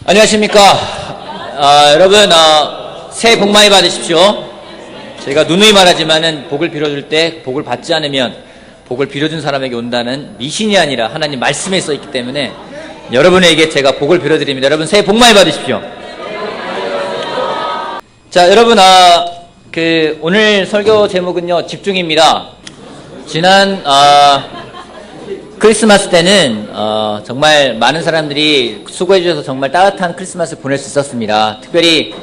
안녕하십니까. 여러분, 새해 복 많이 받으십시오. 제가 누누이 말하지만은 복을 빌어줄 때 복을 받지 않으면 복을 빌어준 사람에게 온다는 미신이 아니라 하나님 말씀에 써 있기 때문에 여러분에게 제가 복을 빌어드립니다. 여러분, 새해 복 많이 받으십시오. 자, 여러분, 오늘 설교 제목은요, 집중입니다. 지난, 크리스마스 때는 정말 많은 사람들이 수고해 주셔서 정말 따뜻한 크리스마스를 보낼 수 있었습니다. 특별히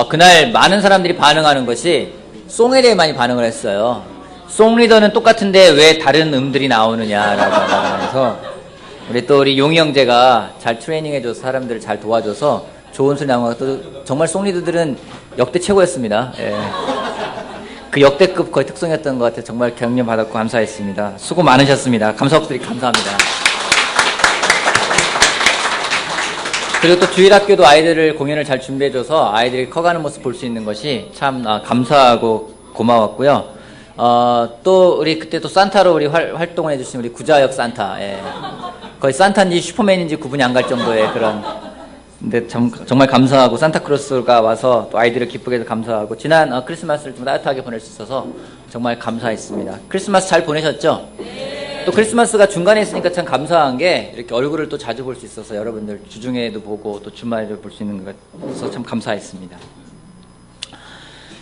그날 많은 사람들이 반응하는 것이 송에 대해 많이 반응을 했어요. 송 리더는 똑같은데 왜 다른 음들이 나오느냐라고 말하면서 우리 용희 형제가 잘 트레이닝해줘서 사람들을 잘 도와줘서 좋은 소리 나온 것 같아요. 정말 송 리더들은 역대 최고였습니다. 예. 그 역대급 거의 특성이었던 것 같아요. 정말 격려 받았고 감사했습니다. 수고 많으셨습니다. 감사드리 감사합니다. 그리고 또 주일학교도 아이들을 공연을 잘 준비해줘서 아이들이 커가는 모습 볼 수 있는 것이 참 감사하고 고마웠고요. 또 우리 그때 또 산타로 우리 활동을 해주신 우리 구자역 산타, 예. 거의 산타인지 슈퍼맨인지 구분이 안 갈 정도의 그런. 근데 정말 감사하고 산타크로스가 와서 또 아이들을 기쁘게 해서 감사하고 지난 크리스마스를 좀 따뜻하게 보낼 수 있어서 정말 감사했습니다. 크리스마스 잘 보내셨죠? 네. 또 크리스마스가 중간에 있으니까 참 감사한 게 이렇게 얼굴을 또 자주 볼 수 있어서 여러분들 주중에도 보고 또 주말에도 볼 수 있는 것에서 참 감사했습니다.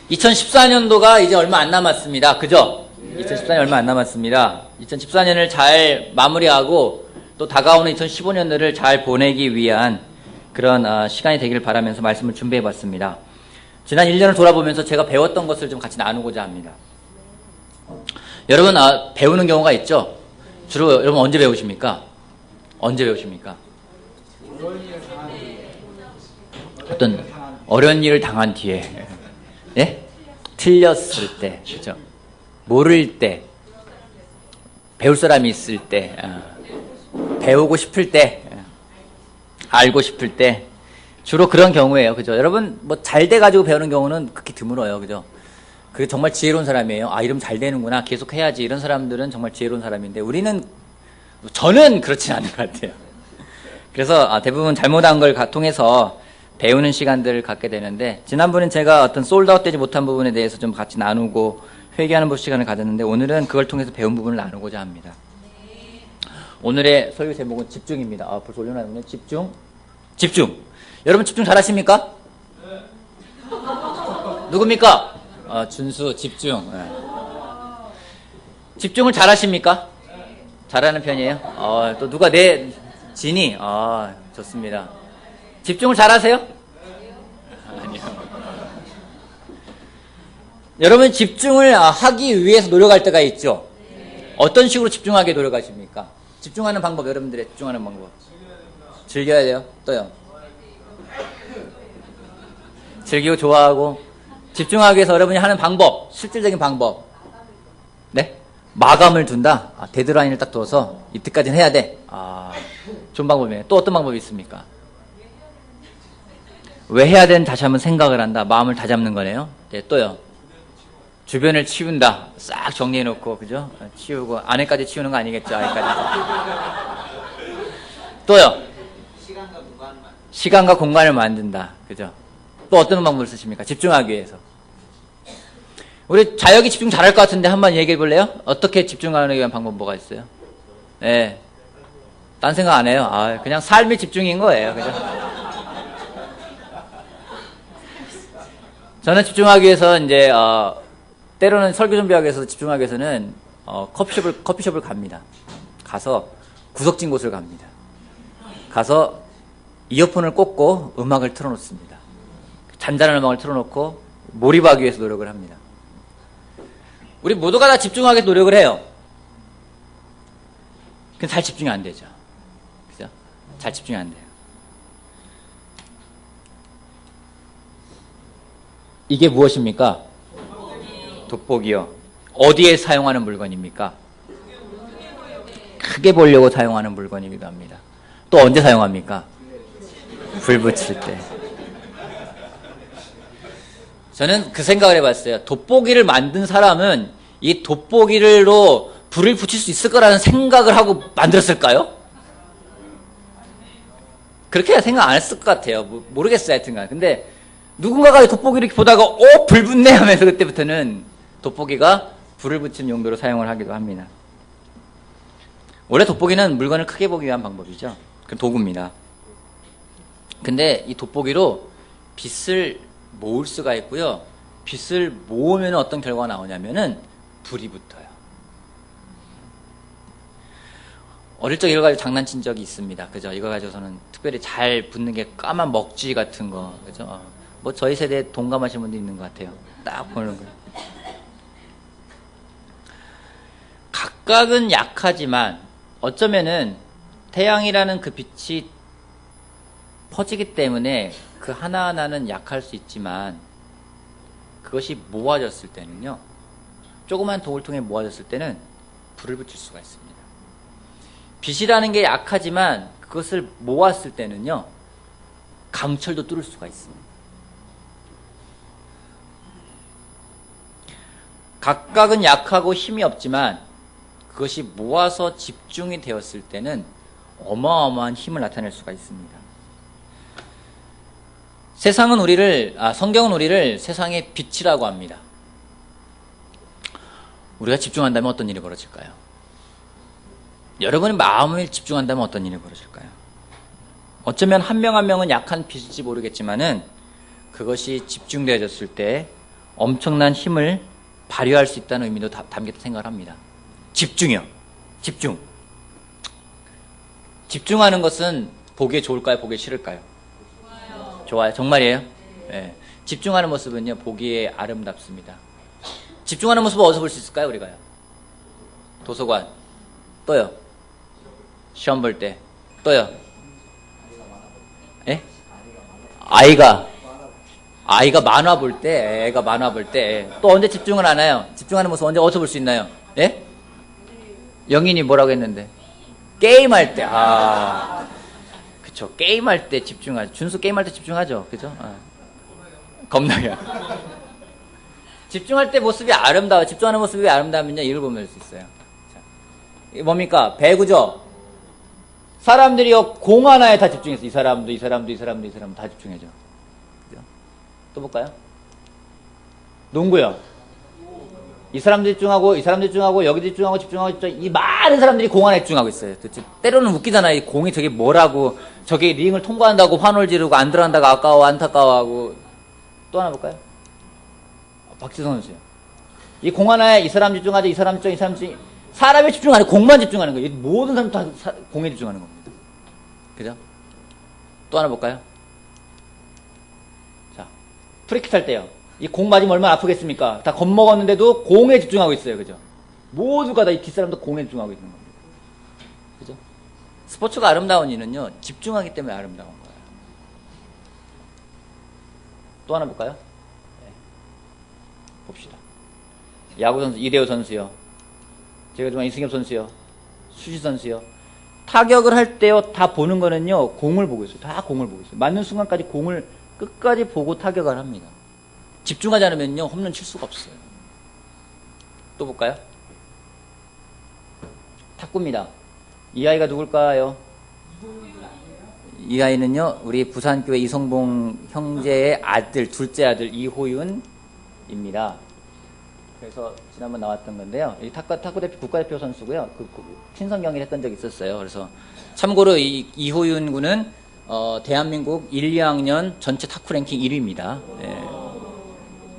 2014년도가 이제 얼마 안 남았습니다. 그죠? 2014년 얼마 안 남았습니다. 2014년을 잘 마무리하고 또 다가오는 2015년도를 잘 보내기 위한 그런 시간이 되기를 바라면서 말씀을 준비해 봤습니다. 지난 1년을 돌아보면서 제가 배웠던 것을 좀 같이 나누고자 합니다. 여러분, 배우는 경우가 있죠? 주로 여러분 언제 배우십니까? 언제 배우십니까? 어떤 어려운 일을 당한 뒤에, 예? 틀렸을 때, 그죠? 모를 때, 배울 사람이 있을 때, 배우고 싶을 때, 알고 싶을 때 주로 그런 경우예요. 그죠? 여러분 뭐 잘 돼가지고 배우는 경우는 극히 드물어요. 그죠? 그게 정말 지혜로운 사람이에요. 이러면 잘 되는구나. 계속 해야지. 이런 사람들은 정말 지혜로운 사람인데 저는 그렇진 않은 것 같아요. 그래서 대부분 잘못한 걸 통해서 배우는 시간들을 갖게 되는데 지난번엔 제가 어떤 솔드아웃 되지 못한 부분에 대해서 좀 같이 나누고 회개하는 시간을 가졌는데 오늘은 그걸 통해서 배운 부분을 나누고자 합니다. 오늘의 설교 제목은 집중입니다. 벌써 올려놨네요. 집중. 여러분 집중 잘하십니까? 네. 누굽니까? 준수, 집중. 네. 집중을 잘하십니까? 네. 잘하는 편이에요? 또 누가 진이? 좋습니다. 집중을 잘하세요? 네. 아니요. 여러분 집중을 하기 위해서 노력할 때가 있죠? 네. 어떤 식으로 집중하게 노력하십니까? 집중하는 방법, 여러분들의 집중하는 방법. 즐겨야 돼요. 또요. 즐기고 좋아하고 집중하기 위해서 여러분이 하는 방법, 실질적인 방법. 네? 마감을 둔다. 데드라인을 딱 둬서 이때까지는 해야 돼. 좋은 방법이에요. 또 어떤 방법이 있습니까? 왜 해야 되는 다시 한번 생각을 한다. 마음을 다잡는 거네요. 네, 또요. 주변을 치운다. 싹 정리해놓고, 그죠? 치우고, 안에까지 치우는 거 아니겠죠? 안에까지. 또요. 시간과 공간을 만든다. 그죠? 또 어떤 방법을 쓰십니까? 집중하기 위해서. 우리 자역이 집중 잘할 것 같은데 한번 얘기해 볼래요? 어떻게 집중하기 위한 방법 뭐가 있어요? 네. 딴 생각 안 해요. 그냥 삶이 집중인 거예요. 그죠? 저는 집중하기 위해서 이제, 때로는 설교 준비하기 위해서 집중하기 위해서는 커피숍을 갑니다. 가서 구석진 곳을 갑니다. 가서 이어폰을 꽂고 음악을 틀어놓습니다. 잔잔한 음악을 틀어놓고 몰입하기 위해서 노력을 합니다. 우리 모두가 다 집중하기 위해서 노력을 해요. 근데 잘 집중이 안 되죠. 그죠? 잘 집중이 안 돼요. 이게 무엇입니까? 돋보기요. 어디에 사용하는 물건입니까? 크게 보려고 사용하는 물건이기도 합니다. 또 언제 사용합니까? 불 붙일 때. 저는 그 생각을 해봤어요. 돋보기를 만든 사람은 이 돋보기로 불을 붙일 수 있을 거라는 생각을 하고 만들었을까요? 그렇게 생각 안 했을 것 같아요. 모르겠어요, 하여튼간. 근데 누군가가 돋보기를 이렇게 보다가 불 붙네 하면서 그때부터는 돋보기가 불을 붙이는 용도로 사용을 하기도 합니다. 원래 돋보기는 물건을 크게 보기 위한 방법이죠. 그 도구입니다. 근데 이 돋보기로 빛을 모을 수가 있고요. 빛을 모으면 어떤 결과가 나오냐면은 불이 붙어요. 어릴 적 이거 가지고 장난친 적이 있습니다. 그죠? 이거 가지고서는 특별히 잘 붙는 게 까만 먹쥐 같은 거. 그죠? 뭐 저희 세대에 동감하시는 분도 있는 것 같아요. 딱 보는 거. 각각은 약하지만 어쩌면은 태양이라는 그 빛이 퍼지기 때문에 그 하나하나는 약할 수 있지만 그것이 모아졌을 때는요. 조그만 독을 통해 모아졌을 때는 불을 붙일 수가 있습니다. 빛이라는 게 약하지만 그것을 모았을 때는요. 강철도 뚫을 수가 있습니다. 각각은 약하고 힘이 없지만 그것이 모아서 집중이 되었을 때는 어마어마한 힘을 나타낼 수가 있습니다. 성경은 우리를 세상의 빛이라고 합니다. 우리가 집중한다면 어떤 일이 벌어질까요? 여러분의 마음을 집중한다면 어떤 일이 벌어질까요? 어쩌면 한 명 한 명은 약한 빛일지 모르겠지만은 그것이 집중되어졌을 때 엄청난 힘을 발휘할 수 있다는 의미도 담겼다 생각을 합니다. 집중이요. 집중. 집중하는 것은 보기에 좋을까요? 보기에 싫을까요? 좋아요. 정말이에요? 네. 집중하는 모습은요, 보기에 아름답습니다. 집중하는 모습을 어디서 볼 수 있을까요, 우리가요? 도서관. 또요. 시험 볼 때. 또요. 예? 아이가 만화 볼 때, 애가 만화 볼 때. 또 언제 집중을 안 해요? 집중하는 모습 언제 어디서 볼 수 있나요? 예? 영인이 뭐라고 했는데? 게임할 때. 그쵸. 게임할 때 집중하죠. 준수 게임할 때 집중하죠. 그죠? 겁나요. 집중할 때 모습이 아름다워. 집중하는 모습이 아름다우면요, 이걸 보면 알 수 있어요. 자, 이게 뭡니까? 배구죠? 사람들이요, 공 하나에 다 집중했어. 이 사람도 다 집중해줘. 그죠? 또 볼까요? 농구요. 이 사람도 집중하고, 여기도 집중하고, 이 많은 사람들이 공 하나에 집중하고 있어요. 때로는 웃기잖아요. 이 공이 저게 뭐라고, 저게 링을 통과한다고 환호를 지르고, 안 들어간다고 아까워, 안타까워하고. 또 하나 볼까요? 박지성 선수요. 이 공 하나에 이 사람 집중하죠, 이 사람 집중. 사람이 집중 안 해, 공만 집중하는 거예요. 모든 사람 다 공에 집중하는 겁니다. 그죠? 또 하나 볼까요? 자, 프리킥 할 때요. 이 공 맞으면 얼마나 아프겠습니까? 다 겁먹었는데도 공에 집중하고 있어요. 그죠? 모두가 다 이 뒷사람도 공에 집중하고 있는 겁니다. 그죠? 스포츠가 아름다운 이유는요, 집중하기 때문에 아름다운 거예요. 또 하나 볼까요? 네. 봅시다. 야구선수, 이대호 선수요. 제가 좋아하는 이승엽 선수요. 수지 선수요. 타격을 할 때요, 다 보는 거는요, 공을 보고 있어요. 다 공을 보고 있어요. 맞는 순간까지 공을 끝까지 보고 타격을 합니다. 집중하지 않으면요, 홈런 칠 수가 없어요. 또 볼까요? 탁구입니다. 이 아이가 누굴까요? 이 아이는요, 우리 부산교회 이성봉 형제의 아들, 둘째 아들 이호윤입니다. 그래서 지난번 나왔던 건데요. 이 탁구대표 국가대표 선수고요. 친선 경기를 했던 적이 있었어요. 그래서 참고로 이호윤 군은 대한민국 1, 2학년 전체 탁구 랭킹 1위입니다. 네.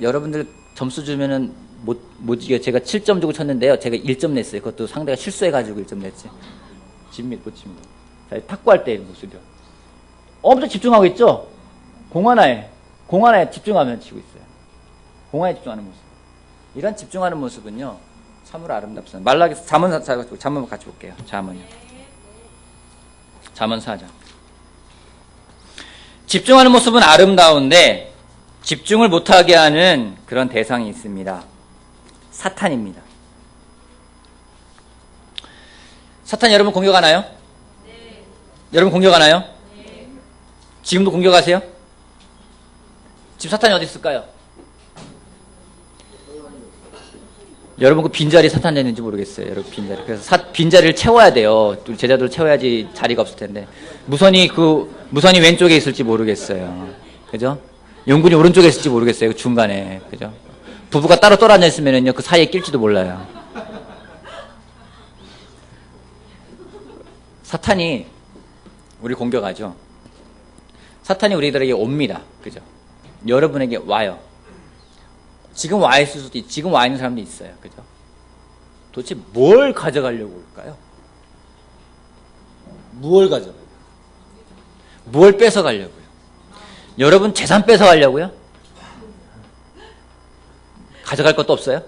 여러분들 점수 주면은 못 이겨. 제가 7점 주고 쳤는데요. 제가 1점 냈어요. 그것도 상대가 실수해가지고 1점 냈지. 못 칩니다. 자, 탁구할 때 모습이요. 엄청 집중하고 있죠? 공 하나에 집중하면 치고 있어요. 공 하나에 집중하는 모습. 이런 집중하는 모습은요, 참으로 아름답습니다. 말라기서 잠언 같이 볼게요. 잠언 4장. 집중하는 모습은 아름다운데 집중을 못하게 하는 그런 대상이 있습니다. 사탄입니다. 사탄 여러분 공격하나요? 네. 여러분 공격하나요? 네. 지금도 공격하세요? 지금 사탄이 어디 있을까요? 여러분 그 빈자리 사탄 되는지 모르겠어요. 여러분 빈자리. 그래서 빈자리를 채워야 돼요. 우리 제자들 채워야지 자리가 없을 텐데. 무선이 무선이 왼쪽에 있을지 모르겠어요. 그죠? 용군이 오른쪽에 있을지 모르겠어요. 그 중간에. 그죠? 부부가 따로 떨어져 있으면은요, 그 사이에 낄지도 몰라요. 사탄이 우리 공격하죠. 사탄이 우리들에게 옵니다. 그죠? 여러분에게 와요. 지금 와 있을 수도 있고, 지금 와 있는 사람도 있어요. 그죠? 도대체 뭘 가져가려고 올까요? 뭘 가져가려고? 뭘 뺏어가려고요? 여러분 재산 뺏어가려고요? 가져갈 것도 없어요?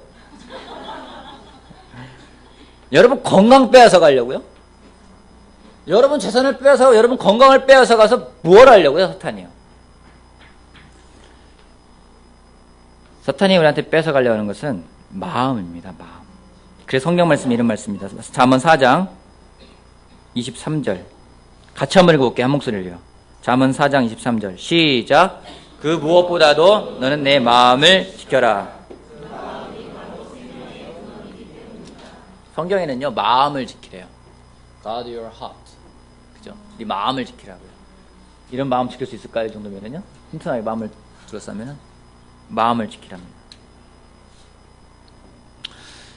여러분 건강 빼앗아 가려고요? 여러분 재산을 빼앗아, 여러분 건강을 빼앗아 가서 뭘 하려고요, 사탄이요? 사탄이 우리한테 뺏어 가려고 하는 것은 마음입니다, 마음. 그래서 성경 말씀이 이런 말씀입니다. 잠언 4장 23절. 같이 한번 읽어볼게요, 한 목소리로요. 잠언 4장 23절. 시작. 그 무엇보다도 너는 내 마음을 지켜라. 성경에는요, 마음을 지키래요. Guard your heart. 그죠? 네 마음을 지키라고요. 이런 마음 지킬 수 있을까요? 이 정도면은요? 튼튼하게 마음을 들었으면은 마음을 지키랍니다.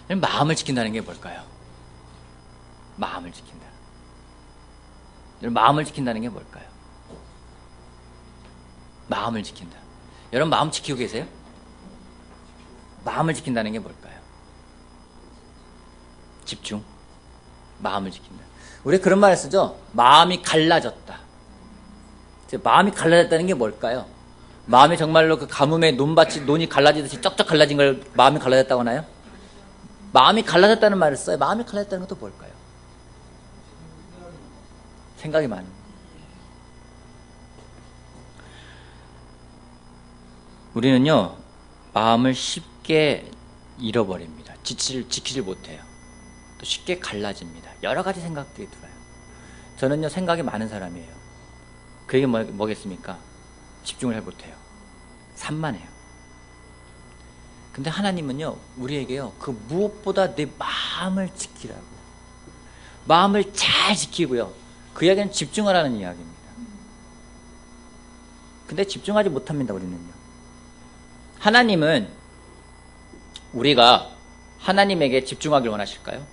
마음을 지킨다는 게 뭘까요? 마음을 지킨다. 마음을 지킨다는 게 뭘까요? 마음을 지킨다. 여러분 마음 지키고 계세요? 마음을 지킨다는 게 뭘까요? 집중. 마음을 지킨다. 우리 그런 말을 쓰죠? 마음이 갈라졌다. 마음이 갈라졌다는 게 뭘까요? 마음이 정말로 그 가뭄에 논이 갈라지듯이 쩍쩍 갈라진 걸 마음이 갈라졌다고 하나요? 마음이 갈라졌다는 말을 써요. 마음이 갈라졌다는 것도 뭘까요? 생각이 많은 거예요. 우리는요, 마음을 쉽게 잃어버립니다. 지키질 못해요. 또 쉽게 갈라집니다. 여러 가지 생각들이 들어요. 저는요, 생각이 많은 사람이에요. 그게 뭐겠습니까? 집중을 잘 못해요. 산만해요. 근데 하나님은요, 우리에게요, 그 무엇보다 내 마음을 지키라고. 마음을 잘 지키고요. 그 이야기는 집중하라는 이야기입니다. 근데 집중하지 못합니다, 우리는요. 하나님은 우리가 하나님에게 집중하길 원하실까요?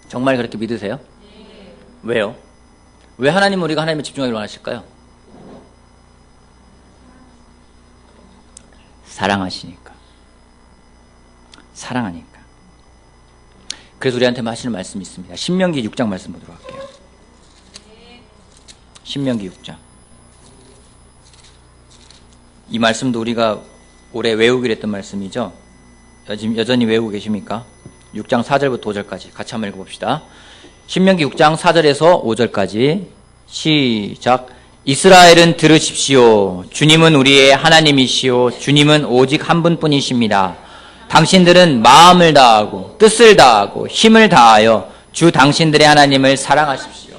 정말 그렇게 믿으세요? 왜요? 왜 하나님은 우리가 하나님에 집중하길 원하실까요? 사랑하시니까. 사랑하니까. 그래서 우리한테 하시는 말씀이 있습니다. 신명기 6장 말씀 보도록 할게요. 신명기 6장. 이 말씀도 우리가 올해 외우기로 했던 말씀이죠. 여전히 외우고 계십니까? 6장 4절부터 5절까지 같이 한번 읽어봅시다. 신명기 6장 4절에서 5절까지 시작. 이스라엘은 들으십시오. 주님은 우리의 하나님이시오. 주님은 오직 한 분뿐이십니다. 당신들은 마음을 다하고 뜻을 다하고 힘을 다하여 주 당신들의 하나님을 사랑하십시오.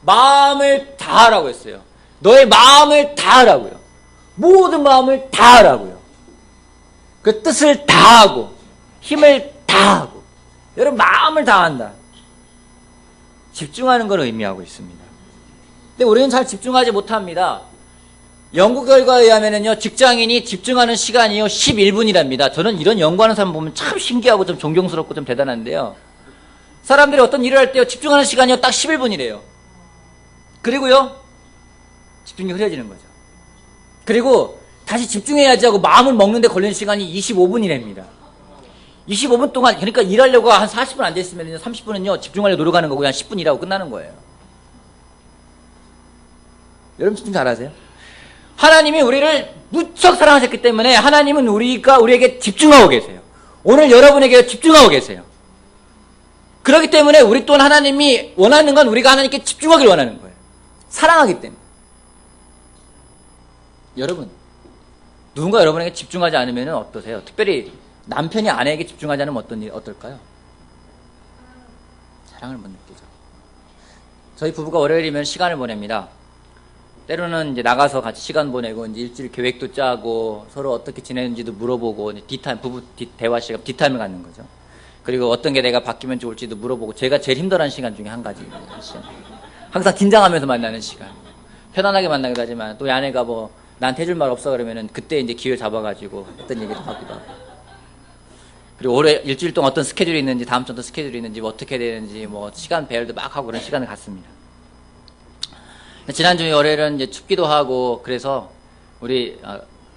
마음을 다하라고 했어요. 너의 마음을 다하라고요. 모든 마음을 다하라고요. 그 뜻을 다하고 힘을 다하고. 여러분 마음을 다한다. 집중하는 걸 의미하고 있습니다. 근데 우리는 잘 집중하지 못합니다. 연구 결과에 의하면요, 직장인이 집중하는 시간이요 11분이랍니다. 저는 이런 연구하는 사람 보면 참 신기하고 좀 존경스럽고 좀 대단한데요. 사람들이 어떤 일을 할 때요, 집중하는 시간이요 딱 11분이래요. 그리고요, 집중이 흐려지는 거죠. 그리고 다시 집중해야지 하고 마음을 먹는데 걸리는 시간이 25분이랍니다. 25분 동안, 그러니까 일하려고 한 40분 안 됐으면 30분은요, 집중하려고 노력하는 거고, 한 10분 일하고 끝나는 거예요. 여러분 집중 잘하세요? 하나님이 우리를 무척 사랑하셨기 때문에 하나님은 우리에게 집중하고 계세요. 오늘 여러분에게 집중하고 계세요. 그렇기 때문에 우리 또한 하나님이 원하는 건 우리가 하나님께 집중하길 원하는 거예요. 사랑하기 때문에. 여러분, 누군가 여러분에게 집중하지 않으면 어떠세요? 특별히 남편이 아내에게 집중하지 않으면 어떨까요? 사랑을 못 느끼죠. 저희 부부가 월요일이면 시간을 보냅니다. 때로는 이제 나가서 같이 시간 보내고, 이제 일주일 계획도 짜고, 서로 어떻게 지내는지도 물어보고, 부부 대화 시간, 뒷타임을 갖는 거죠. 그리고 어떤 게 내가 바뀌면 좋을지도 물어보고, 제가 제일 힘들어하는 시간 중에 한 가지. 항상 긴장하면서 만나는 시간. 편안하게 만나기도 하지만 또 아내가 뭐 나한테 해줄 말 없어 그러면은 그때 이제 기회 잡아가지고 어떤 얘기도 하기도 하고. 그리고 올해 일주일 동안 어떤 스케줄이 있는지, 다음 주 어떤 스케줄이 있는지, 뭐 어떻게 되는지, 뭐 시간 배열도 막 하고 그런 시간을 갖습니다. 지난주 월요일은 이제 춥기도 하고 그래서 우리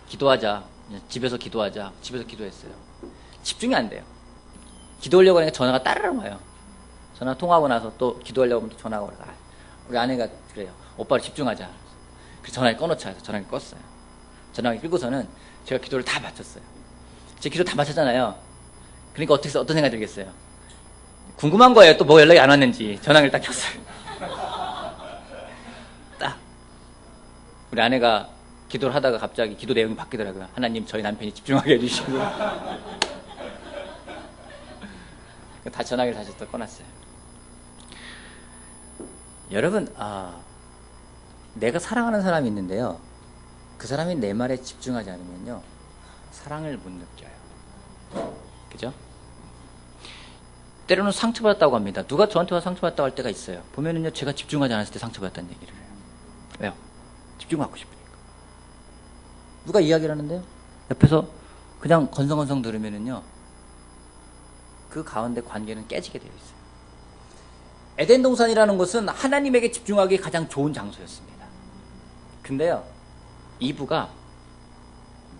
기도하자. 집에서 기도하자. 집에서 기도했어요. 집중이 안 돼요. 기도하려고 하니까 전화가 따르릉 와요. 전화 통화하고 나서 또 기도하려고 하면 또 전화가 오라. 우리 아내가 그래요. 오빠를 집중하자. 그래서 전화를 꺼놓자 해서 전화를 껐어요. 전화를 끄고서는 제가 기도를 다 마쳤어요. 제 기도 다 마쳤잖아요. 그러니까 어떤 생각이 들겠어요? 궁금한 거예요. 또 뭐 연락이 안 왔는지. 전화기를 딱 켰어요. 딱. 우리 아내가 기도를 하다가 갑자기 기도 내용이 바뀌더라고요. 하나님 저희 남편이 집중하게 해주시고. 다 전화기를 다시 또 꺼놨어요. 여러분, 내가 사랑하는 사람이 있는데요. 그 사람이 내 말에 집중하지 않으면요. 사랑을 못 느껴요. 그죠? 때로는 상처받았다고 합니다. 누가 저한테 와서 상처받았다고 할 때가 있어요. 보면은요, 제가 집중하지 않았을 때 상처받았다는 얘기를 해요. 왜요? 집중하고 싶으니까. 누가 이야기를 하는데요? 옆에서 그냥 건성건성 들으면은요, 그 가운데 관계는 깨지게 되어 있어요. 에덴 동산이라는 곳은 하나님에게 집중하기 가장 좋은 장소였습니다. 근데요, 이브가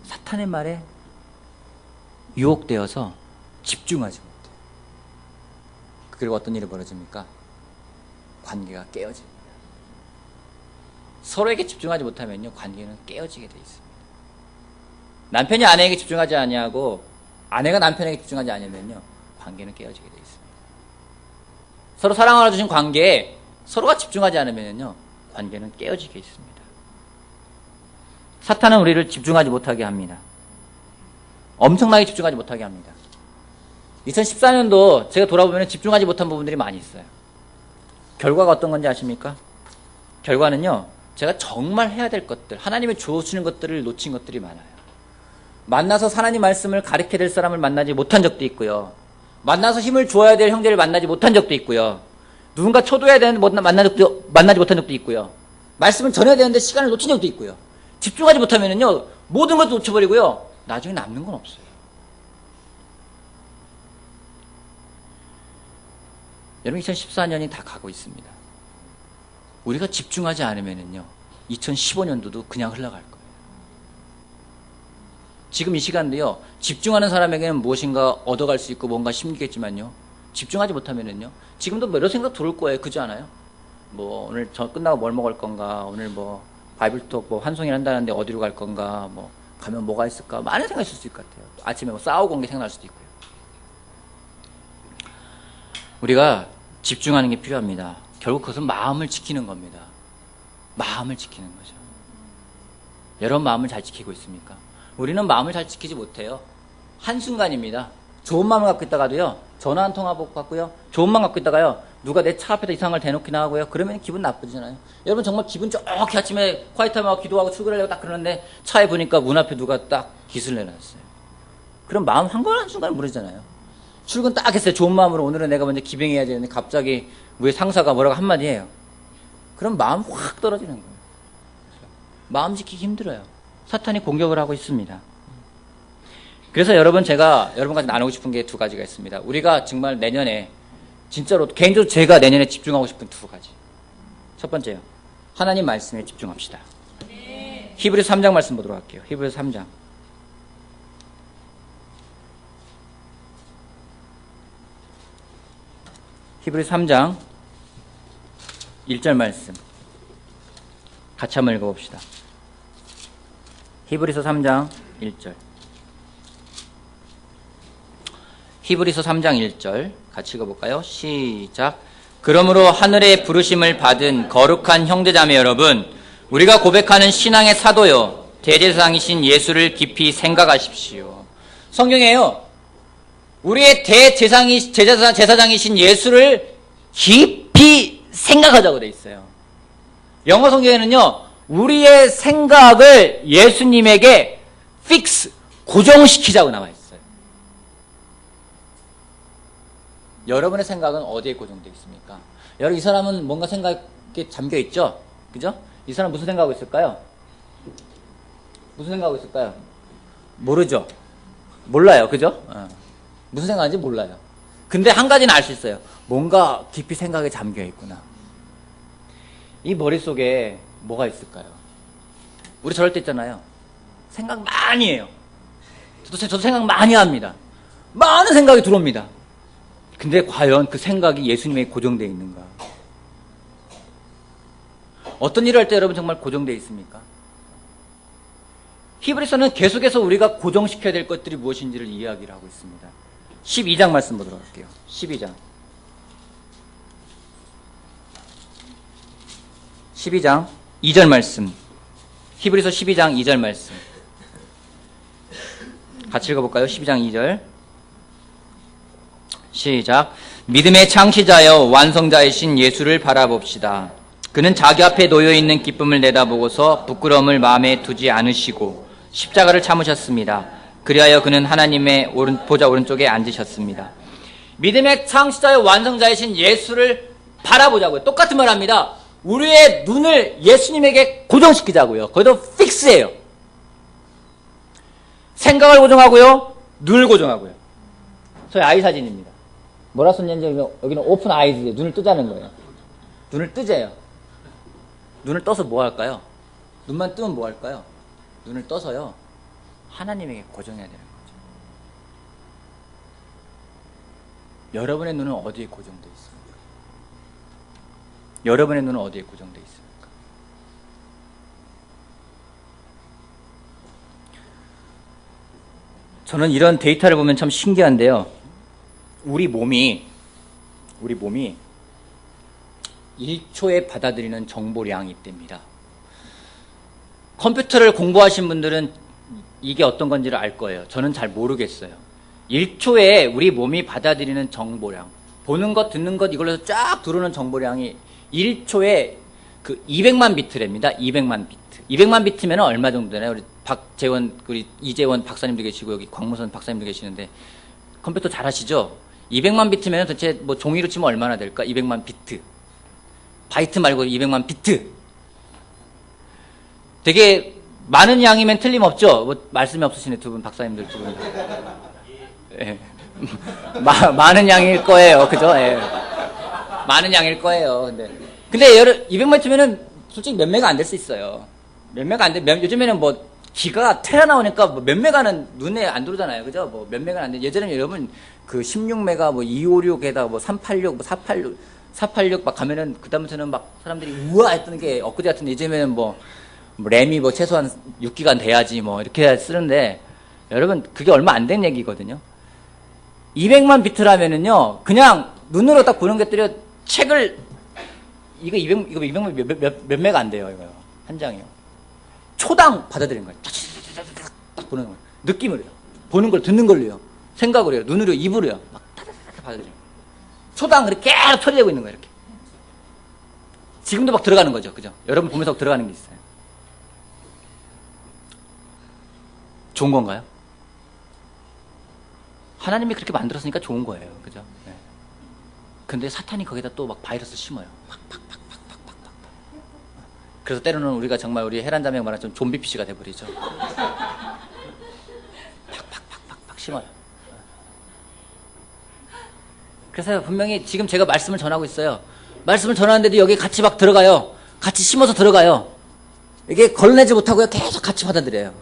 사탄의 말에 유혹되어서 집중하지 못해요. 그리고 어떤 일이 벌어집니까? 관계가 깨어집니다. 서로에게 집중하지 못하면요, 관계는 깨어지게 되어 있습니다. 남편이 아내에게 집중하지 아니하고 아내가 남편에게 집중하지 않으면요, 관계는 깨어지게 되어 있습니다. 서로 사랑을 주신 관계에 서로가 집중하지 않으면요, 관계는 깨어지게 있습니다. 사탄은 우리를 집중하지 못하게 합니다. 엄청나게 집중하지 못하게 합니다. 2014년도 제가 돌아보면 집중하지 못한 부분들이 많이 있어요. 결과가 어떤 건지 아십니까? 결과는요, 제가 정말 해야 될 것들, 하나님이 주어주시는 것들을 놓친 것들이 많아요. 만나서 하나님 말씀을 가르쳐야 될 사람을 만나지 못한 적도 있고요. 만나서 힘을 주어야 될 형제를 만나지 못한 적도 있고요. 누군가 초도해야 되는데 만나지 못한 적도 있고요. 말씀을 전해야 되는데 시간을 놓친 적도 있고요. 집중하지 못하면요, 모든 것도 놓쳐버리고요. 나중에 남는 건 없어요. 여러분, 2014년이 다 가고 있습니다. 우리가 집중하지 않으면요, 2015년도도 그냥 흘러갈 거예요. 지금 이 시간도요, 집중하는 사람에게는 무엇인가 얻어갈 수 있고 뭔가 심기겠지만요, 집중하지 못하면은요, 지금도 여러 생각 들어올 거예요. 그렇지 않아요? 뭐 오늘 저 끝나고 뭘 먹을 건가, 오늘 뭐 바이블톡 뭐 환송일 한다는데 어디로 갈 건가, 뭐 가면 뭐가 있을까, 많은 생각이 있을 수 있을 것 같아요. 아침에 뭐 싸우고 온 게 생각날 수도 있고요. 우리가 집중하는 게 필요합니다. 결국 그것은 마음을 지키는 겁니다. 마음을 지키는 거죠. 여러분, 마음을 잘 지키고 있습니까? 우리는 마음을 잘 지키지 못해요. 한순간입니다. 좋은 마음을 갖고 있다가도요, 전화 한 통화 받고요, 좋은 마음 갖고 있다가요, 누가 내 차 앞에다 이상한 걸 대놓기나 하고요, 그러면 기분 나쁘잖아요. 여러분, 정말 기분 좋게 아침에 콰이트하고 기도하고 출근하려고 딱 그러는데 차에 보니까 문 앞에 누가 딱 깃을 내놨어요. 그럼 마음 한순간에 무너지잖아요. 출근 딱 했어요. 좋은 마음으로 오늘은 내가 먼저 기뱅해야 되는데 갑자기 우리 상사가 뭐라고 한마디 해요. 그럼 마음 확 떨어지는 거예요. 마음 지키기 힘들어요. 사탄이 공격을 하고 있습니다. 그래서 여러분, 제가 여러분과 나누고 싶은 게 두 가지가 있습니다. 우리가 정말 내년에 진짜로 개인적으로 제가 내년에 집중하고 싶은 두 가지. 첫 번째요, 하나님 말씀에 집중합시다. 네. 히브리서 3장 말씀 보도록 할게요. 히브리서 3장. 히브리서 3장 1절 말씀 같이 한번 읽어봅시다. 히브리서 3장 1절. 히브리서 3장 1절 같이 읽어볼까요? 시작. 그러므로 하늘의 부르심을 받은 거룩한 형제자매 여러분, 우리가 고백하는 신앙의 사도요, 대제사장이신 예수를 깊이 생각하십시오. 성경에요, 우리의 제사장이신 예수를 깊이 생각하자고 되어 있어요. 영어 성경에는요, 우리의 생각을 예수님에게 고정시키자고 나와 있어요. 여러분의 생각은 어디에 고정되어 있습니까? 여러분, 이 사람은 뭔가 생각에 이렇게 잠겨 있죠? 그죠? 이 사람 무슨 생각하고 있을까요? 무슨 생각하고 있을까요? 모르죠? 몰라요. 그죠? 무슨 생각하는지 몰라요. 근데 한 가지는 알 수 있어요. 뭔가 깊이 생각에 잠겨 있구나. 이 머릿속에 뭐가 있을까요? 우리 저럴 때 있잖아요. 생각 많이 해요. 저도 생각 많이 합니다. 많은 생각이 들어옵니다. 근데 과연 그 생각이 예수님에 고정되어 있는가? 어떤 일을 할 때 여러분 정말 고정되어 있습니까? 히브리서는 계속해서 우리가 고정시켜야 될 것들이 무엇인지를 이야기를 하고 있습니다. 12장 말씀 보도록 할게요. 12장 2절 말씀. 히브리서 12장 2절 말씀. 같이 읽어볼까요? 12장 2절. 시작. 믿음의 창시자여 완성자이신 예수를 바라봅시다. 그는 자기 앞에 놓여있는 기쁨을 내다보고서 부끄러움을 마음에 두지 않으시고 십자가를 참으셨습니다. 그리하여 그는 하나님의 보좌 오른쪽에 앉으셨습니다. 믿음의 창시자여 완성자이신 예수를 바라보자고요. 똑같은 말 합니다. 우리의 눈을 예수님에게 고정시키자고요. 거기도 픽스해요. 생각을 고정하고요. 눈을 고정하고요. 저희 아이 사진입니다. 뭐라 썼냐면 여기는 오픈 아이즈예요. 눈을 뜨자는 거예요. 눈을 뜨재요. 눈을 떠서 뭐 할까요? 눈만 뜨면 뭐 할까요? 눈을 떠서요. 하나님에게 고정해야 되는 거죠. 여러분의 눈은 어디에 고정되어 있습니까? 여러분의 눈은 어디에 고정되어 있습니까? 저는 이런 데이터를 보면 참 신기한데요. 우리 몸이 1초에 받아들이는 정보량이 있답니다. 컴퓨터를 공부하신 분들은 이게 어떤 건지를 알 거예요. 저는 잘 모르겠어요. 1초에 우리 몸이 받아들이는 정보량, 보는 것, 듣는 것, 이걸로 쫙 들어오는 정보량이 1초에 그 200만 비트랍니다. 200만 비트. 200만 비트면 얼마 정도 되나요? 우리 박재원, 우리 이재원 박사님도 계시고, 여기 광무선 박사님도 계시는데, 컴퓨터 잘 하시죠? 200만 비트면 도대체 뭐 종이로 치면 얼마나 될까? 200만 비트. 바이트 말고 200만 비트. 되게 많은 양이면 틀림없죠? 뭐 말씀이 없으시네, 두 분, 박사님들 두 분. 예. 많은 양일 거예요. 그죠? 예. 많은 양일 거예요. 근데 200만 비트면은 솔직히 몇 메가 안 될 수 있어요. 몇 메가 안 돼. 요즘에는 뭐 기가 테라 나오니까 뭐 몇 메가는 눈에 안 들어오잖아요. 그죠? 뭐 몇 메가는 안 돼. 예전에는 여러분 그 16메가 뭐 256에다가 뭐 386, 뭐 486 막 가면은 그다음부터는 막 사람들이 우와 했던 게 엊그제 같은데 이제는 뭐 램이 뭐 최소한 6기가 돼야지 뭐 이렇게 쓰는데 여러분 그게 얼마 안 된 얘기거든요. 200만 비트라면은요 그냥 눈으로 딱 보는 것들이 책을 이거 200만 몇 메가 안 돼요. 이거 한 장이요. 초당 받아들이는 거예요. 딱 보는 거예요. 느낌으로요. 보는 걸 듣는 걸로요. 생각으로요. 눈으로요. 입으로요. 막 받아들여요. 초당 그렇게 계속 처리되고 있는 거예요. 이렇게. 지금도 막 들어가는 거죠. 그죠? 여러분 보면서 들어가는 게 있어요. 좋은 건가요? 하나님이 그렇게 만들었으니까 좋은 거예요. 그죠? 네. 근데 사탄이 거기다 또 막 바이러스 심어요. 그래서 때로는 우리가 정말 우리 헤란자매 말하는 좀 좀비 PC가 돼버리죠. 팍 심어요. 그래서 분명히 지금 제가 말씀을 전하고 있어요. 말씀을 전하는데도 여기 같이 막 들어가요. 같이 심어서 들어가요. 이게 걸러내지 못하고요. 계속 같이 받아들여요.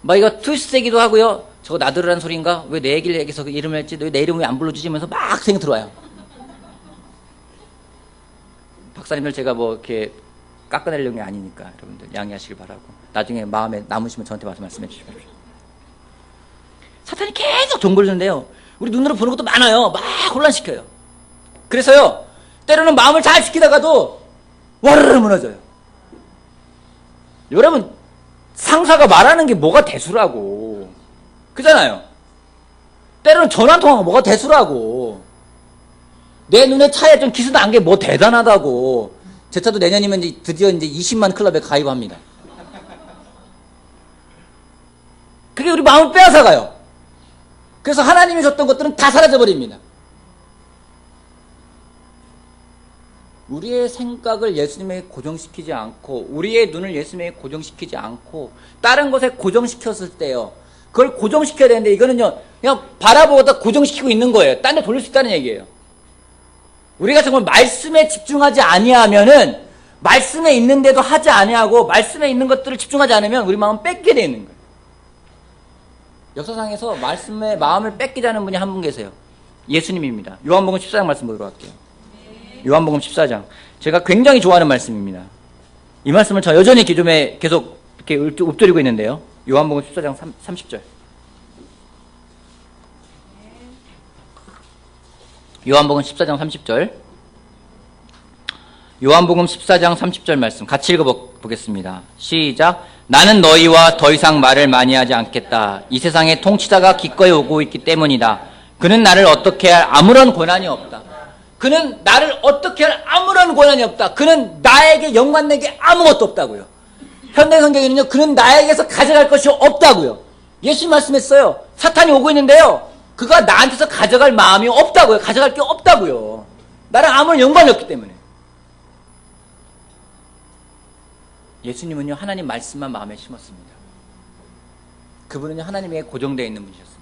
막 이거 트위스트이기도 하고요. 저거 나들으라는 소리인가? 왜 내 얘기를 얘기해서 그 이름을 했지? 너 내 이름 왜 안 불러주지면서 막 생 들어와요. 박사님들 제가 뭐 이렇게 깎아내려는 게 아니니까 여러분들 양해하시길 바라고 나중에 마음에 남으시면 저한테 와서 말씀해 주십시오. 사탄이 계속 정보를 주는데요. 우리 눈으로 보는 것도 많아요. 막 혼란시켜요. 그래서요. 때로는 마음을 잘 지키다가도 와르르 무너져요. 여러분 상사가 말하는 게 뭐가 대수라고. 그잖아요. 때로는 전화통화가 뭐가 대수라고. 내 눈에 차에 좀 기스 난 게 뭐 대단하다고. 제 차도 내년이면 이제 드디어 이제 20만 클럽에 가입합니다. 그게 우리 마음을 빼앗아가요. 그래서 하나님이 줬던 것들은 다 사라져버립니다. 우리의 생각을 예수님에게 고정시키지 않고 우리의 눈을 예수님에게 고정시키지 않고 다른 것에 고정시켰을 때요. 그걸 고정시켜야 되는데 이거는요. 그냥 바라보다 고정시키고 있는 거예요. 딴 데 돌릴 수 있다는 얘기예요. 우리가 정말 말씀에 집중하지 아니하면은 말씀에 있는데도 하지 아니하고 말씀에 있는 것들을 집중하지 않으면 우리 마음은 뺏게 되어 있는 거예요. 역사상에서 말씀에 마음을 뺏기자는 분이 한 분 계세요. 예수님입니다. 요한복음 14장 말씀 보도록 할게요. 요한복음 14장. 제가 굉장히 좋아하는 말씀입니다. 이 말씀을 저 여전히 기존에 계속 이렇게 읊조리고 있는데요. 요한복음 14장 30절. 요한복음 14장 30절. 요한복음 14장 30절 말씀 같이 읽어보겠습니다. 시작. 나는 너희와 더 이상 말을 많이 하지 않겠다. 이 세상에 통치자가 기꺼이 오고 있기 때문이다. 그는 나를 어떻게 할 아무런 권한이 없다. 그는 나를 어떻게 할 아무런 권한이 없다. 그는 나에게 연관된 게 아무것도 없다고요. 현대 성경에는요. 그는 나에게서 가져갈 것이 없다고요. 예수님 말씀했어요. 사탄이 오고 있는데요. 그가 나한테서 가져갈 마음이 없다고요. 가져갈 게 없다고요. 나랑 아무런 연관이 없기 때문에. 예수님은요. 하나님 말씀만 마음에 심었습니다. 그분은요. 하나님에게 고정되어 있는 분이셨습니다.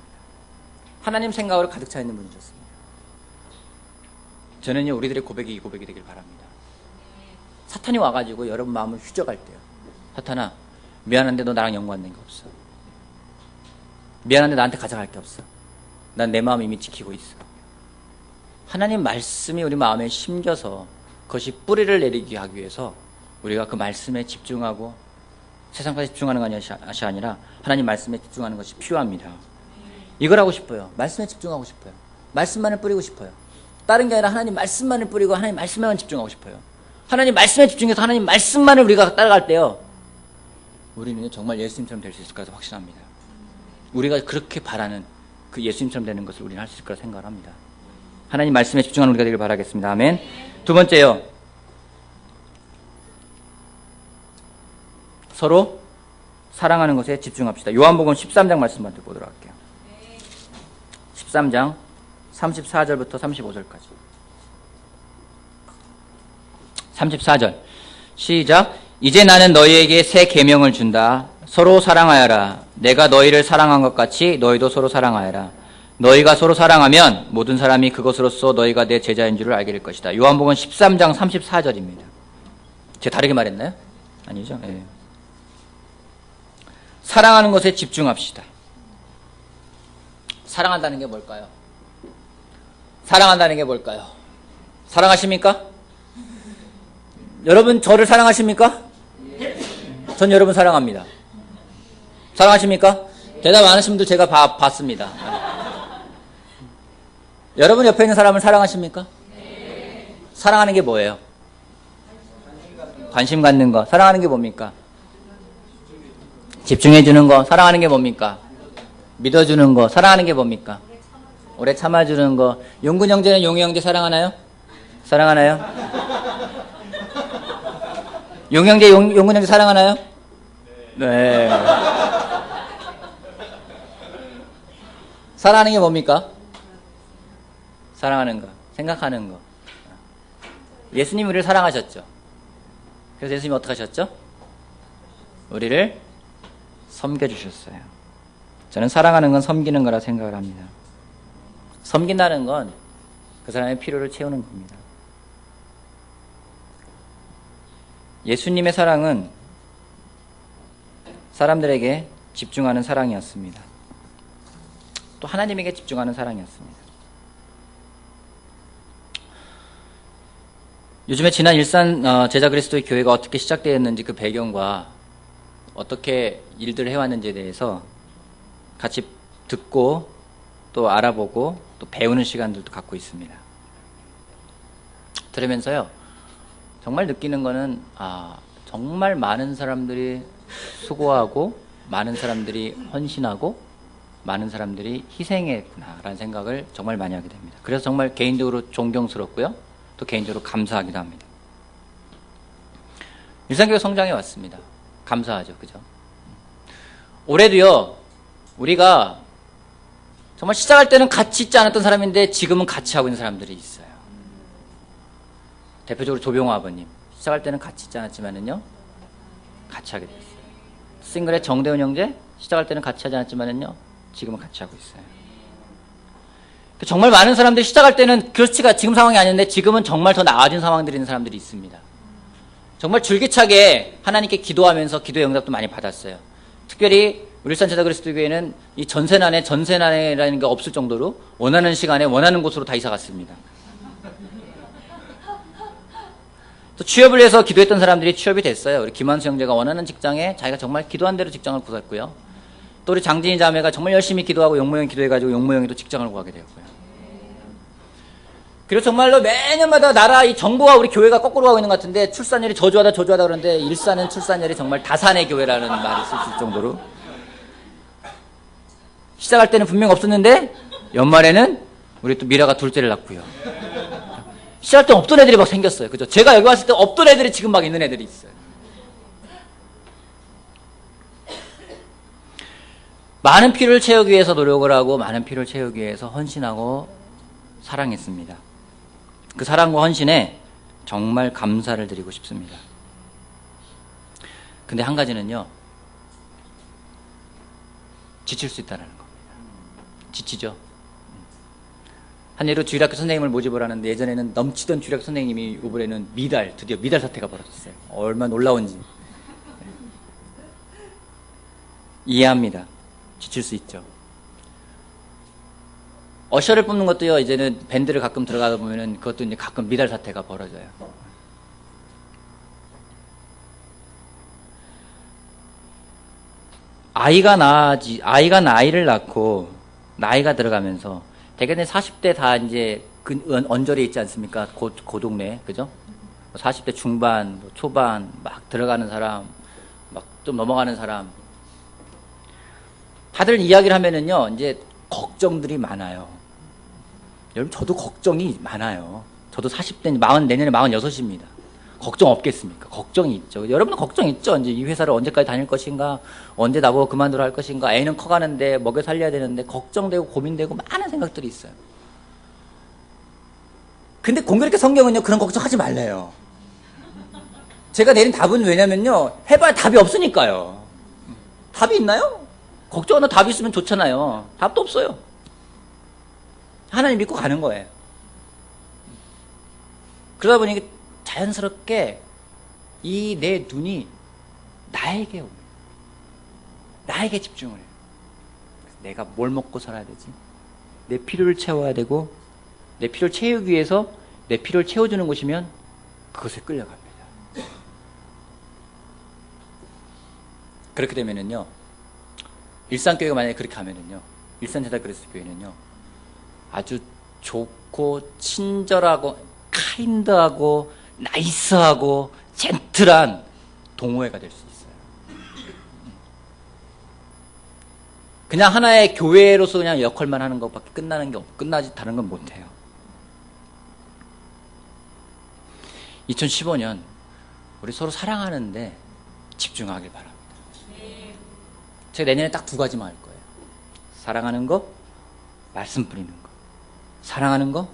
하나님 생각으로 가득 차 있는 분이셨습니다. 저는요. 우리들의 고백이 이 고백이 되길 바랍니다. 사탄이 와가지고 여러분 마음을 휘저갈 때요. 사탄아, 미안한데 너 나랑 연관된 게 없어. 미안한데 나한테 가져갈 게 없어. 난 내 마음 이미 지키고 있어. 하나님 말씀이 우리 마음에 심겨서 그것이 뿌리를 내리게 하기 위해서 우리가 그 말씀에 집중하고 세상까지 집중하는 것이 아니라 하나님 말씀에 집중하는 것이 필요합니다. 이걸 하고 싶어요. 말씀에 집중하고 싶어요. 말씀만을 뿌리고 싶어요. 다른 게 아니라 하나님 말씀만을 뿌리고 하나님 말씀에만 집중하고 싶어요. 하나님 말씀에 집중해서 하나님 말씀만을 우리가 따라갈 때요. 우리는 정말 예수님처럼 될 수 있을 거라서 확신합니다. 우리가 그렇게 바라는 그 예수님처럼 되는 것을 우리는 할 수 있을 거라 생각을 합니다. 하나님 말씀에 집중하는 우리가 되길 바라겠습니다. 아멘. 두 번째요. 서로 사랑하는 것에 집중합시다. 요한복음 13장 말씀만 보도록 할게요. 13장 34절부터 35절까지. 34절 시작. 이제 나는 너희에게 새 계명을 준다. 서로 사랑하여라. 내가 너희를 사랑한 것 같이 너희도 서로 사랑하여라. 너희가 서로 사랑하면 모든 사람이 그것으로써 너희가 내 제자인 줄을 알게 될 것이다. 요한복음 13장 34절입니다. 제가 다르게 말했나요? 아니죠? 네. 사랑하는 것에 집중합시다. 사랑한다는 게 뭘까요? 사랑한다는 게 뭘까요? 사랑하십니까? 여러분 저를 사랑하십니까? 전 여러분 사랑합니다. 사랑하십니까? 대답 안 하신 분들 제가 봤습니다. 여러분 옆에 있는 사람을 사랑하십니까? 사랑하는 게 뭐예요? 관심 갖는 거. 사랑하는 게 뭡니까? 집중해 주는 거. 사랑하는 게 뭡니까? 믿어주는 거. 사랑하는 게 뭡니까? 오래 참아주는 거. 용근 형제는 용희 형제 사랑하나요? 사랑하나요? 용희 형제 용근 형제 사랑하나요? 네. 사랑하는 게 뭡니까? 사랑하는 거. 생각하는 거. 예수님이 우리를 사랑하셨죠. 그래서 예수님이 어떻게 하셨죠? 우리를 섬겨주셨어요. 저는 사랑하는 건 섬기는 거라 생각을 합니다. 섬긴다는 건 그 사람의 필요를 채우는 겁니다. 예수님의 사랑은 사람들에게 집중하는 사랑이었습니다. 또 하나님에게 집중하는 사랑이었습니다. 요즘에 지난 일산 제자 그리스도의 교회가 어떻게 시작되었는지 그 배경과 어떻게 일들을 해왔는지에 대해서 같이 듣고 또 알아보고 또 배우는 시간들도 갖고 있습니다. 들으면서요 정말 느끼는 거는 정말 많은 사람들이 수고하고 많은 사람들이 헌신하고 많은 사람들이 희생했구나라는 생각을 정말 많이 하게 됩니다. 그래서 정말 개인적으로 존경스럽고요 또 개인적으로 감사하기도 합니다. 일산교회 성장해 왔습니다. 감사하죠. 그죠? 올해도요 우리가 정말 시작할 때는 같이 있지 않았던 사람인데 지금은 같이 하고 있는 사람들이 있어요. 대표적으로 조병호 아버님. 시작할 때는 같이 있지 않았지만은요, 같이 하게 됐어요. 싱글의 정대훈 형제, 시작할 때는 같이 하지 않았지만은요, 지금은 같이 하고 있어요. 정말 많은 사람들이 시작할 때는 그렇지가 지금 상황이 아닌데 지금은 정말 더 나아진 상황들이 있는 사람들이 있습니다. 정말 줄기차게 하나님께 기도하면서 기도의 응답도 많이 받았어요. 특별히 울산 제자 그리스도교회는 이 전세난이라는 게 없을 정도로 원하는 시간에 원하는 곳으로 다 이사 갔습니다. 또 취업을 해서 기도했던 사람들이 취업이 됐어요. 우리 김한수 형제가 원하는 직장에 자기가 정말 기도한 대로 직장을 구했고요. 또 우리 장진희 자매가 정말 열심히 기도하고 용모형 기도해가지고 용모형이 또 직장을 구하게 되었고요. 그리고 정말로 매년마다 나라 이 정부와 우리 교회가 거꾸로 가고 있는 것 같은데 출산율이 저조하다 그러는데 일산은 출산율이 정말 다산의 교회라는 말이 쓸 수 있을 정도로 시작할 때는 분명 없었는데 연말에는 우리 또 미라가 둘째를 낳고요. 시작할 때 없던 애들이 막 생겼어요. 그죠? 제가 여기 왔을 때 없던 애들이 지금 막 있는 애들이 있어요. 많은 피를 채우기 위해서 노력을 하고 많은 피를 채우기 위해서 헌신하고 사랑했습니다. 그 사랑과 헌신에 정말 감사를 드리고 싶습니다. 근데 한 가지는요, 지칠 수 있다는 겁니다. 지치죠. 한 예로 주일학교 선생님을 모집을 하는데 예전에는 넘치던 주일학교 선생님이 이번에는 드디어 미달 사태가 벌어졌어요. 얼마나 놀라운지. 이해합니다. 지칠 수 있죠. 어셔를 뽑는 것도요, 이제는 밴드를 가끔 들어가다 보면은 그것도 이제 가끔 미달 사태가 벌어져요. 아이가 나이를 낳고 나이가 들어가면서 대개 40대 다 이제 언저리에 있지 않습니까? 그 동네, 그죠? 40대 중반, 초반 막 들어가는 사람, 막 좀 넘어가는 사람. 다들 이야기를 하면은요, 이제 걱정들이 많아요. 여러분, 저도 걱정이 많아요. 저도 40대, 내년에 46입니다. 걱정 없겠습니까? 걱정이 있죠. 여러분도 걱정 있죠? 이제 이 회사를 언제까지 다닐 것인가? 언제 나보고 그만두라 할 것인가? 애는 커가는데 먹여 살려야 되는데 걱정되고 고민되고 많은 생각들이 있어요. 근데 공교롭게 성경은요, 그런 걱정하지 말래요. 제가 내린 답은 왜냐면요, 해봐야 답이 없으니까요. 답이 있나요? 걱정하는 답이 있으면 좋잖아요. 답도 없어요. 하나님 믿고 가는 거예요. 그러다 보니 자연스럽게 이 내 눈이 나에게 옵니다. 나에게 집중을 해요. 내가 뭘 먹고 살아야 되지? 내 필요를 채워야 되고, 내 필요를 채우기 위해서 내 필요를 채워주는 곳이면 그것에 끌려갑니다. 그렇게 되면은요, 일산교회가 만약에 그렇게 하면은요, 일산제자 그리스도교회는요, 아주 좋고 친절하고 카인드하고 나이스하고 젠틀한 동호회가 될 수 있어요. 그냥 하나의 교회로서 그냥 역할만 하는 것밖에 끝나지 다른 건 못해요. 2015년 우리 서로 사랑하는데 집중하길 바랍니다. 제가 내년에 딱 2가지만 할 거예요. 사랑하는 거, 말씀 뿌리는 거. 사랑하는 거,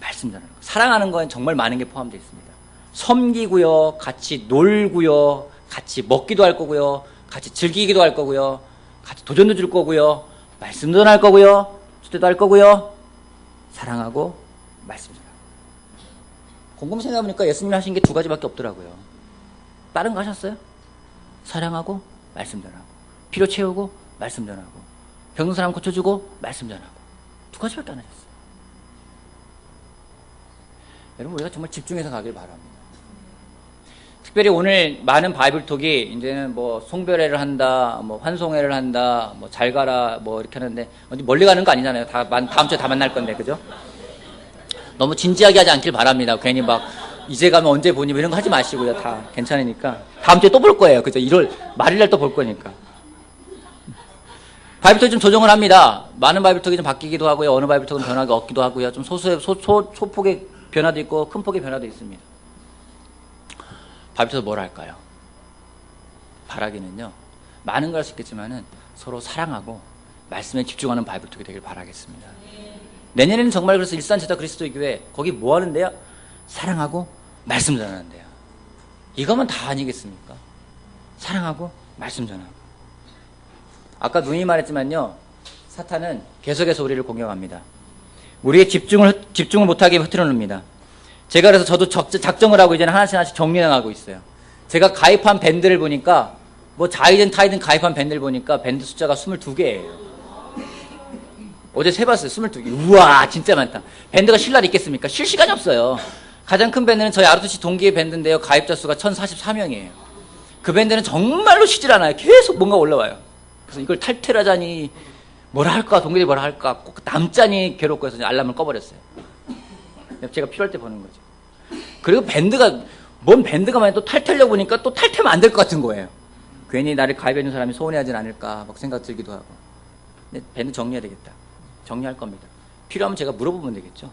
말씀 전하는 거. 사랑하는 거엔 정말 많은 게 포함되어 있습니다. 섬기고요, 같이 놀고요, 같이 먹기도 할 거고요, 같이 즐기기도 할 거고요, 같이 도전도 줄 거고요, 말씀도 전할 거고요, 초대도 할 거고요, 사랑하고 말씀 전하고. 곰곰이 생각해보니까 예수님이 하신 게 2가지밖에 없더라고요. 다른 거 하셨어요? 사랑하고 말씀 전하고, 필요 채우고 말씀 전하고, 병든 사람 고쳐주고 말씀 전하고. 2가지밖에 안 하셨어요. 여러분, 우리가 정말 집중해서 가길 바랍니다. 특별히 오늘 많은 바이블톡이 이제는 뭐 송별회를 한다, 뭐 환송회를 한다, 뭐 잘 가라, 뭐 이렇게 하는데 어디 멀리 가는 거 아니잖아요. 다음 주에 다 만날 건데, 그죠? 너무 진지하게 하지 않길 바랍니다. 괜히 막 이제 가면 언제 보니 이런 거 하지 마시고요. 다 괜찮으니까 다음 주에 또 볼 거예요. 그죠? 1월 말일날 또 볼 거니까. 바이블톡이 좀 조정을 합니다. 많은 바이블톡이 좀 바뀌기도 하고요. 어느 바이블톡은 변화가 없기도 하고요. 좀 소폭의 변화도 있고 큰 폭의 변화도 있습니다. 바이블톡에서 뭘 할까요? 바라기는요, 많은 걸 할 수 있겠지만은 서로 사랑하고 말씀에 집중하는 바이블톡이 되길 바라겠습니다. 내년에는 정말 그래서 일산제자 그리스도의 교회 거기 뭐 하는데요? 사랑하고 말씀 전하는데요. 이거면 다 아니겠습니까? 사랑하고 말씀 전하고. 아까 누님이 말했지만요, 사탄은 계속해서 우리를 공격합니다. 우리의 집중을 못하게 흐트러 놓습니다. 제가 그래서 저도 작정을 하고 이제는 하나씩 정리해나가고 있어요. 제가 가입한 밴드를 보니까 뭐 자이든 타이든 가입한 밴드를 보니까 밴드 숫자가 22개예요. 어제 세봤어요. 22개. 우와, 진짜 많다. 밴드가 쉴 날 있겠습니까? 쉴 시간이 없어요. 가장 큰 밴드는 저희 아르투시 동기의 밴드인데요. 가입자 수가 1044명이에요. 그 밴드는 정말로 쉬질 않아요. 계속 뭔가 올라와요. 그래서 이걸 탈퇴를 하자니 뭐라 할까, 동기들이 뭐라 할까, 꼭 남자니 괴롭고 해서 알람을 꺼버렸어요. 제가 필요할 때 보는 거죠. 그리고 뭔 밴드가 만약 또 탈퇴하려고 보니까 또 탈퇴하면 안 될 것 같은 거예요. 괜히 나를 가입해준 사람이 서운해하진 않을까 막 생각 들기도 하고. 근데 밴드 정리해야 되겠다. 정리할 겁니다. 필요하면 제가 물어보면 되겠죠.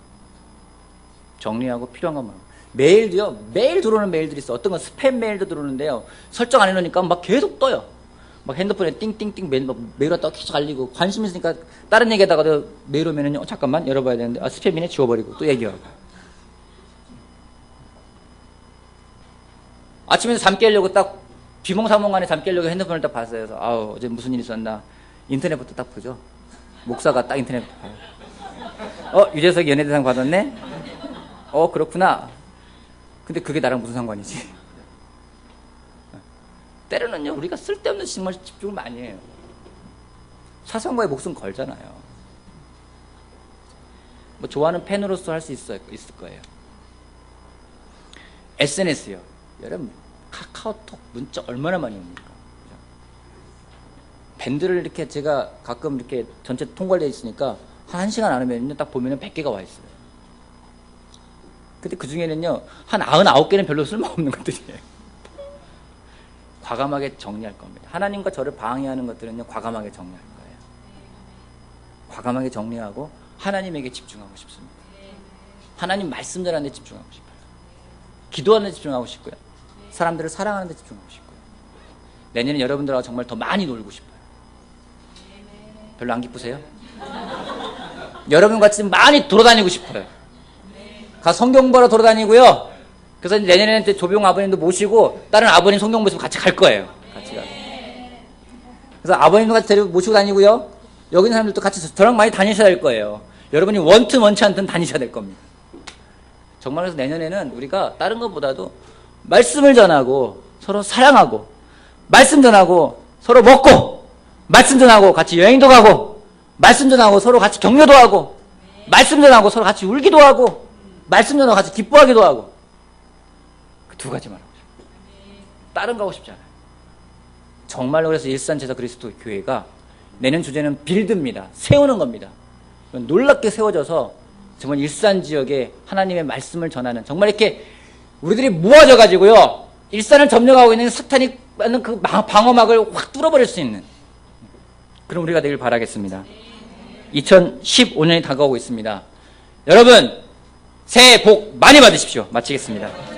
정리하고 필요한 것만. 메일도요, 매일 들어오는 메일들이 있어. 어떤 건 스팸 메일도 들어오는데요. 설정 안 해놓으니까 막 계속 떠요. 막 핸드폰에 띵띵띵 메일 왔다가 계속 알리고, 관심 있으니까 다른 얘기하다가도 메일 오면은요, 잠깐만 열어봐야 되는데, 스팸이네, 지워버리고 또 얘기하고. 아침에 잠 깨려고 딱 비몽사몽간에 잠 깨려고 핸드폰을 딱 봤어요. 그래서 아우, 어제 무슨 일이 있었나. 인터넷부터 딱 보죠. 목사가 딱 인터넷부터 봐요. 유재석 연예대상 받았네? 그렇구나. 근데 그게 나랑 무슨 상관이지? 때로는요, 우리가 쓸데없는 정말 집중을 많이 해요. 사상과의 목숨 걸잖아요. 뭐 좋아하는 팬으로서 할 수 있을 거예요. SNS요. 여러분, 카카오톡 문자 얼마나 많이 옵니까? 밴드를 이렇게 제가 가끔 이렇게 전체 통과되어 있으니까 한 1시간 안 하면 딱 보면은 100개가 와 있어요. 근데 그 중에는요, 한 99개는 별로 쓸모없는 것들이에요. 과감하게 정리할 겁니다. 하나님과 저를 방해하는 것들은요, 과감하게 정리할 거예요. 과감하게 정리하고 하나님에게 집중하고 싶습니다. 하나님 말씀 전하는 데 집중하고 싶어요. 기도하는 데 집중하고 싶고요. 사람들을 사랑하는 데 집중하고 싶고요. 내년에 여러분들하고 정말 더 많이 놀고 싶어요. 별로 안 기쁘세요? 여러분 같이 많이 돌아다니고 싶어요. 가서 성경 보러 돌아다니고요. 그래서 내년에는 조병 아버님도 모시고 다른 아버님 성경 모시고 같이 갈 거예요. 같이 가. 그래서 아버님도 같이 데리고 모시고 다니고요. 여기 있는 사람들도 같이 저랑 많이 다니셔야 될 거예요. 여러분이 원튼 원치 않든 다니셔야 될 겁니다. 정말 그래서 내년에는 우리가 다른 것보다도 말씀을 전하고 서로 사랑하고 말씀 전하고 서로 먹고 말씀 전하고 같이 여행도 가고 말씀 전하고 서로 같이 격려도 하고 말씀 전하고 서로 같이 울기도 하고 말씀 전하고 같이 기뻐하기도 하고 그 두 가지만 하고 싶어요. 다른 거 하고 싶지 않아요. 정말로 그래서 일산제사 그리스도 교회가 내년 주제는 빌드입니다. 세우는 겁니다. 놀랍게 세워져서 정말 일산 지역에 하나님의 말씀을 전하는 정말 이렇게 우리들이 모아져 가지고요 일산을 점령하고 있는 사탄이 받는 그 방어막을 확 뚫어버릴 수 있는 그런 우리가 되길 바라겠습니다. 2015년이 다가오고 있습니다. 여러분 새해 복 많이 받으십시오. 마치겠습니다.